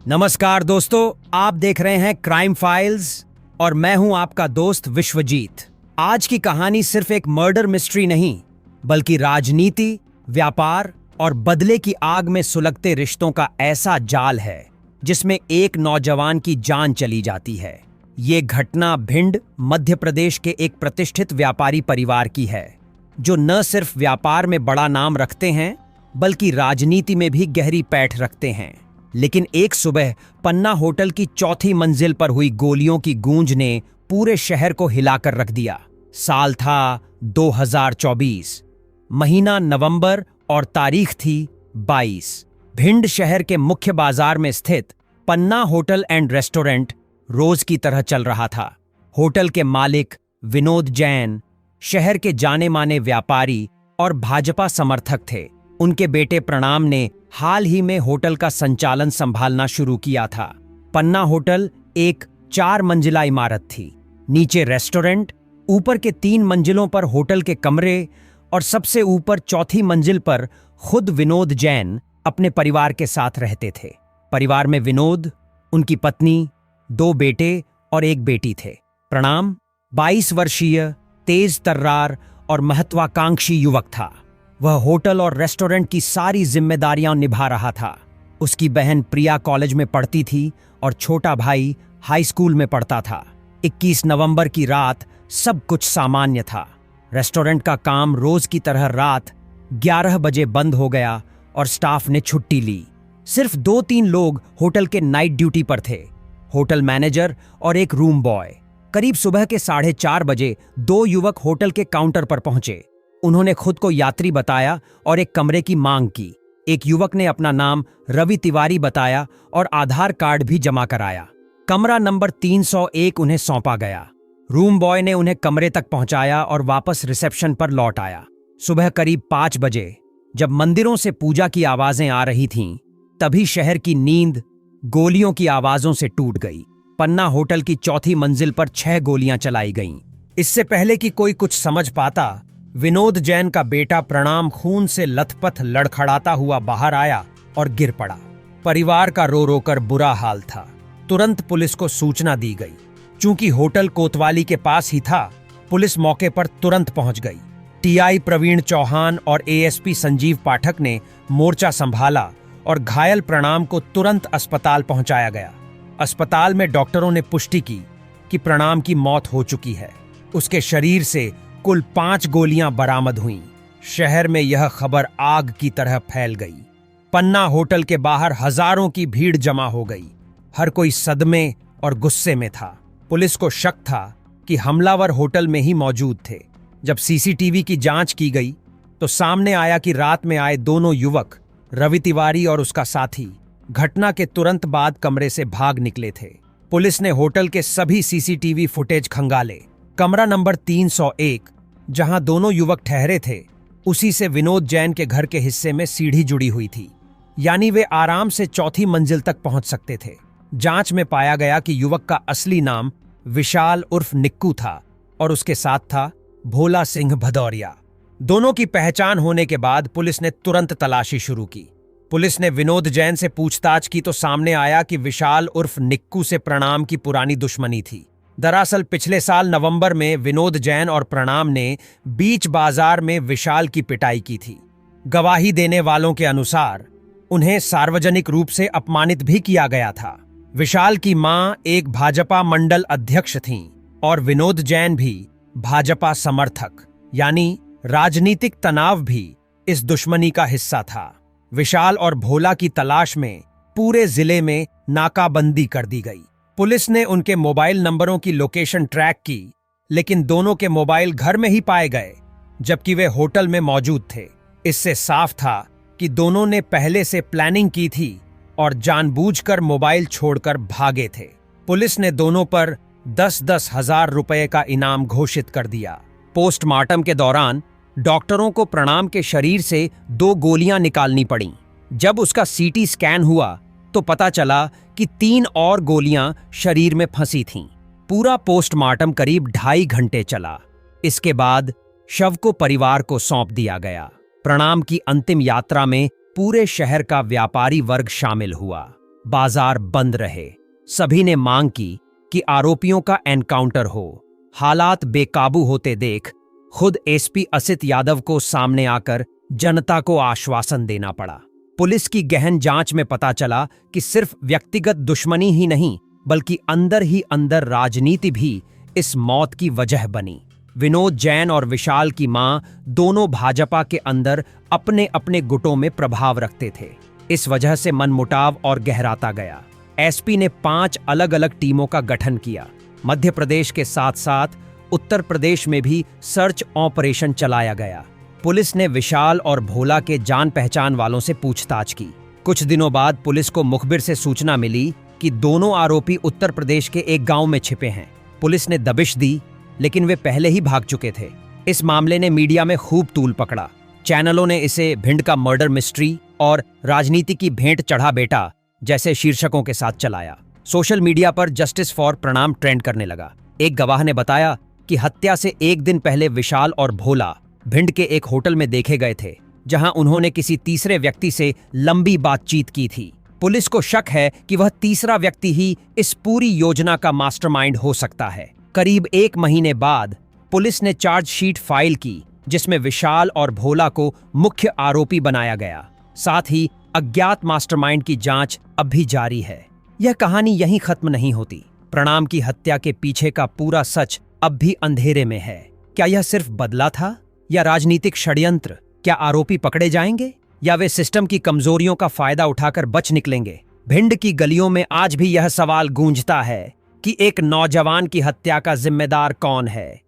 नमस्कार दोस्तों, आप देख रहे हैं क्राइम फाइल्स और मैं हूं आपका दोस्त विश्वजीत। आज की कहानी सिर्फ एक मर्डर मिस्ट्री नहीं, बल्कि राजनीति, व्यापार और बदले की आग में सुलगते रिश्तों का ऐसा जाल है जिसमें एक नौजवान की जान चली जाती है। ये घटना भिंड, मध्य प्रदेश के एक प्रतिष्ठित व्यापारी परिवार की है, जो न सिर्फ व्यापार में बड़ा नाम रखते हैं, बल्कि राजनीति में भी गहरी पैठ रखते हैं। लेकिन एक सुबह पन्ना होटल की चौथी मंजिल पर हुई गोलियों की गूंज ने पूरे शहर को हिलाकर रख दिया। साल था 2024, महीना नवंबर और तारीख थी 22। भिंड शहर के मुख्य बाजार में स्थित पन्ना होटल एंड रेस्टोरेंट रोज की तरह चल रहा था। होटल के मालिक विनोद जैन शहर के जाने माने व्यापारी और भाजपा समर्थक थे। उनके बेटे प्रणाम ने हाल ही में होटल का संचालन संभालना शुरू किया था। पन्ना होटल एक 4 मंजिला इमारत थी। नीचे रेस्टोरेंट, ऊपर के 3 मंजिलों पर होटल के कमरे और सबसे ऊपर चौथी मंजिल पर खुद विनोद जैन अपने परिवार के साथ रहते थे। परिवार में विनोद, उनकी पत्नी, 2 बेटे और 1 बेटी थे। प्रणाम 22 वर्षीय, तेज तर्रार और महत्वाकांक्षी युवक था। वह होटल और रेस्टोरेंट की सारी जिम्मेदारियां निभा रहा था। उसकी बहन प्रिया कॉलेज में पढ़ती थी और छोटा भाई हाई स्कूल में पढ़ता था। 21 नवंबर की रात सब कुछ सामान्य था। रेस्टोरेंट का काम रोज की तरह रात 11 बजे बंद हो गया और स्टाफ ने छुट्टी ली। सिर्फ 2-3 लोग होटल के नाइट ड्यूटी पर थे, होटल मैनेजर और एक रूम बॉय। करीब सुबह के 4:30 बजे 2 युवक होटल के काउंटर पर पहुंचे। उन्होंने खुद को यात्री बताया और एक कमरे की मांग की। एक युवक ने अपना नाम रवि तिवारी बताया और आधार कार्ड भी जमा कराया। कमरा नंबर 301 उन्हें सौंपा गया। रूम बॉय ने उन्हें कमरे तक पहुंचाया और वापस रिसेप्शन पर लौट आया। सुबह करीब 5 बजे जब मंदिरों से पूजा की आवाजें आ रही थीं, तभी शहर की नींद गोलियों की आवाजों से टूट गई। पन्ना होटल की चौथी मंजिल पर 6 गोलियां चलाई गईं। इससे पहले कि कोई कुछ समझ पाता, विनोद जैन का बेटा प्रणाम खून से लथपथ लड़खड़ाता हुआ बाहर आया और गिर पड़ा। परिवार का रो रो कर बुरा हाल था। तुरंत पुलिस को सूचना दी गई। चूंकि होटल कोतवाली के पास ही था, पुलिस मौके पर तुरंत पहुंच गई। टीआई प्रवीण चौहान और एएसपी संजीव पाठक ने मोर्चा संभाला और घायल प्रणाम को तुरंत अस्पताल पहुंचाया गया। अस्पताल में डॉक्टरों ने पुष्टि की कि प्रणाम की मौत हो चुकी है। उसके शरीर से कुल 5 गोलियां बरामद हुईं। शहर में यह खबर आग की तरह फैल गई। पन्ना होटल के बाहर हजारों की भीड़ जमा हो गई। हर कोई सदमे और गुस्से में था। पुलिस को शक था कि हमलावर होटल में ही मौजूद थे। जब सीसीटीवी की जांच की गई तो सामने आया कि रात में आए दोनों युवक, रवि तिवारी और उसका साथी, घटना के तुरंत बाद कमरे से भाग निकले थे। पुलिस ने होटल के सभी सीसीटीवी फुटेज खंगाले। कमरा नंबर 301, जहां दोनों युवक ठहरे थे, उसी से विनोद जैन के घर के हिस्से में सीढ़ी जुड़ी हुई थी, यानी वे आराम से चौथी मंजिल तक पहुंच सकते थे। जांच में पाया गया कि युवक का असली नाम विशाल उर्फ निक्कू था और उसके साथ था भोला सिंह भदौरिया। दोनों की पहचान होने के बाद पुलिस ने तुरंत तलाशी शुरू की। पुलिस ने विनोद जैन से पूछताछ की तो सामने आया कि विशाल उर्फ निक्कू से प्रणाम की पुरानी दुश्मनी थी। दरअसल पिछले साल नवंबर में विनोद जैन और प्रणाम ने बीच बाजार में विशाल की पिटाई की थी। गवाही देने वालों के अनुसार उन्हें सार्वजनिक रूप से अपमानित भी किया गया था। विशाल की मां एक भाजपा मंडल अध्यक्ष थीं और विनोद जैन भी भाजपा समर्थक, यानी राजनीतिक तनाव भी इस दुश्मनी का हिस्सा था। विशाल और भोला की तलाश में पूरे जिले में नाकाबंदी कर दी गई। पुलिस ने उनके मोबाइल नंबरों की लोकेशन ट्रैक की, लेकिन दोनों के मोबाइल घर में ही पाए गए, जबकि वे होटल में मौजूद थे। इससे साफ था कि दोनों ने पहले से प्लानिंग की थी और जानबूझकर मोबाइल छोड़कर भागे थे। पुलिस ने दोनों पर 10-10 हजार रुपए का इनाम घोषित कर दिया। पोस्टमार्टम के दौरान डॉक्टरों को प्रणाम के शरीर से 2 गोलियां निकालनी पड़ीं। जब उसका सीटी स्कैन हुआ तो पता चला कि 3 और गोलियां शरीर में फंसी थीं। पूरा पोस्टमार्टम करीब 2.5 घंटे चला। इसके बाद शव को परिवार को सौंप दिया गया। प्रणाम की अंतिम यात्रा में पूरे शहर का व्यापारी वर्ग शामिल हुआ। बाजार बंद रहे। सभी ने मांग की कि आरोपियों का एनकाउंटर हो। हालात बेकाबू होते देख खुद एसपी असित यादव को सामने आकर जनता को आश्वासन देना पड़ा। पुलिस की गहन जांच में पता चला कि सिर्फ व्यक्तिगत दुश्मनी ही नहीं बल्कि अंदर ही अंदर राजनीति भी इस मौत की वजह बनी। विनोद जैन और विशाल की मां दोनों भाजपा के अंदर अपने अपने गुटों में प्रभाव रखते थे। इस वजह से मनमुटाव और गहराता गया। एसपी ने 5 अलग अलग टीमों का गठन किया। मध्य प्रदेश के साथ साथ उत्तर प्रदेश में भी सर्च ऑपरेशन चलाया गया। पुलिस ने विशाल और भोला के जान पहचान वालों से पूछताछ की। कुछ दिनों बाद पुलिस को मुखबिर से सूचना मिली कि दोनों आरोपी उत्तर प्रदेश के एक गांव में छिपे हैं। पुलिस ने दबिश दी, लेकिन वे पहले ही भाग चुके थे। इस मामले ने मीडिया में खूब तूल पकड़ा। चैनलों ने इसे भिंड का मर्डर मिस्ट्री और राजनीति की भेंट चढ़ा बेटा जैसे शीर्षकों के साथ चलाया। सोशल मीडिया पर जस्टिस फॉर प्रणाम ट्रेंड करने लगा। एक गवाह ने बताया कि हत्या से एक दिन पहले विशाल और भोला भिंड के एक होटल में देखे गए थे, जहां उन्होंने किसी तीसरे व्यक्ति से लंबी बातचीत की थी। पुलिस को शक है कि वह तीसरा व्यक्ति ही इस पूरी योजना का मास्टरमाइंड हो सकता है। करीब 1 महीने बाद पुलिस ने चार्जशीट फाइल की, जिसमें विशाल और भोला को मुख्य आरोपी बनाया गया। साथ ही अज्ञात मास्टरमाइंड की जांच अब भी जारी है। यह कहानी यहीं खत्म नहीं होती। प्रणाम की हत्या के पीछे का पूरा सच अब भी अंधेरे में है। क्या यह सिर्फ बदला था या राजनीतिक षड्यंत्र? क्या आरोपी पकड़े जाएंगे या वे सिस्टम की कमजोरियों का फायदा उठाकर बच निकलेंगे? भिंड की गलियों में आज भी यह सवाल गूंजता है कि एक नौजवान की हत्या का जिम्मेदार कौन है।